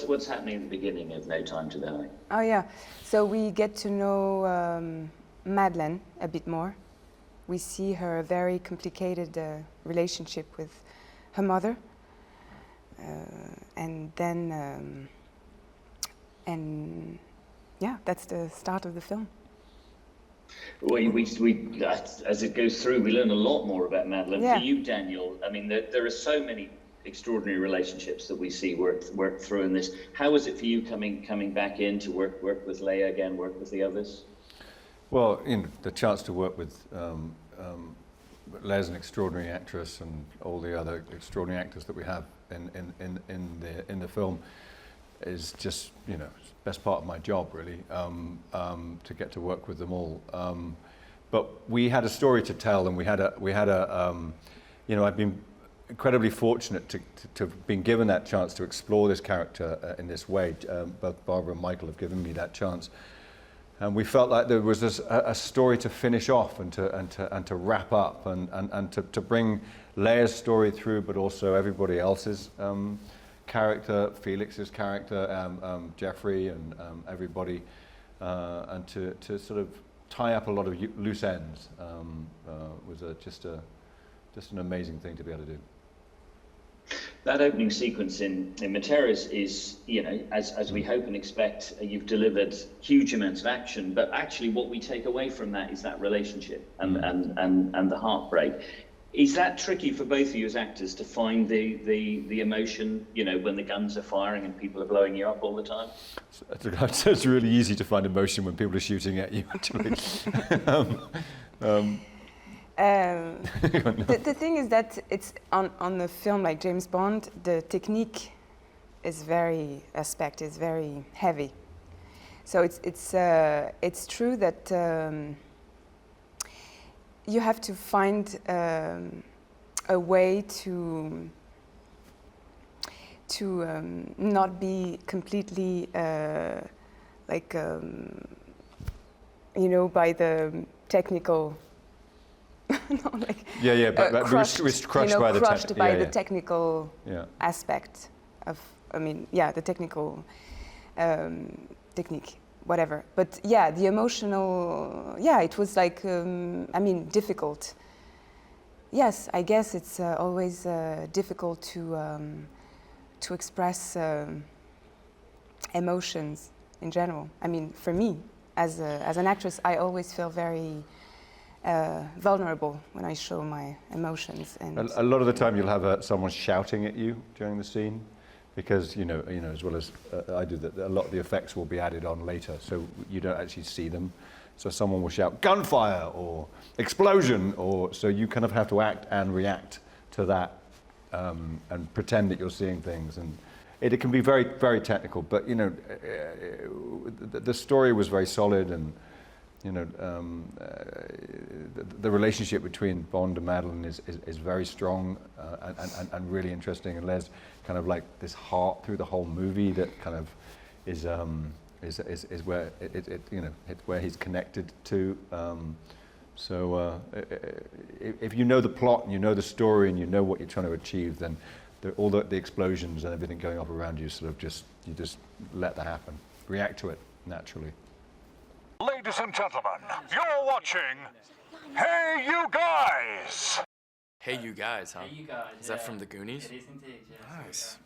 What's happening at the beginning of No Time to Die? Oh yeah, so we get to know Madeleine a bit more. We see her very complicated relationship with her mother, and then, and yeah, that's the start of the film. As it goes through, we learn a lot more about Madeleine. Yeah. For you, Daniel, I mean, there are so many extraordinary relationships that we see work through in this. How was it for you coming back in to work with Léa again, work with the others? Well, the chance to work with Léa's an extraordinary actress, and all the other extraordinary actors that we have in the film is just best part of my job, really, to get to work with them all. But we had a story to tell, and we had a I've been incredibly fortunate to have been given that chance to explore this character in this way. Both Barbara and Michael have given me that chance, and we felt like there was a story to finish off and to wrap up and to bring Léa's story through, but also everybody else's character, Felix's character, Jeffrey, and everybody, and to sort of tie up a lot of loose ends was just an amazing thing to be able to do. That opening sequence in Materra's is, as we hope and expect, you've delivered huge amounts of action, but actually what we take away from that is that relationship and the heartbreak. Is that tricky for both of you as actors to find the emotion, when the guns are firing and people are blowing you up all the time? It's really easy to find emotion when people are shooting at you, actually. The thing is that it's on the film like James Bond, the technique is very heavy. So it's true that you have to find a way to not be completely by the technical. Crushed by the technical aspect of, the technical technique, whatever. But yeah, the emotional, it was like, difficult. Yes, I guess it's always difficult to express emotions in general. For me, as an actress, I always feel very vulnerable when I show my emotions. And a lot of the time you'll have someone shouting at you during the scene, because as well as I do, that a lot of the effects will be added on later, so you don't actually see them. So someone will shout gunfire or explosion, so you kind of have to act and react to that and pretend that you're seeing things, and it can be very, very technical. But the story was very solid, and the relationship between Bond and Madeleine is very strong and really interesting, and there's kind of like this heart through the whole movie that kind of is where it's where he's connected to. So if you know the plot and you know the story and you know what you're trying to achieve, then all the explosions and everything going off around you you just let that happen, react to it naturally. Ladies and gentlemen, you're watching Hey You Guys! Hey You Guys, huh? Hey You Guys. Is that from the Goonies? It is indeed, yes. Nice.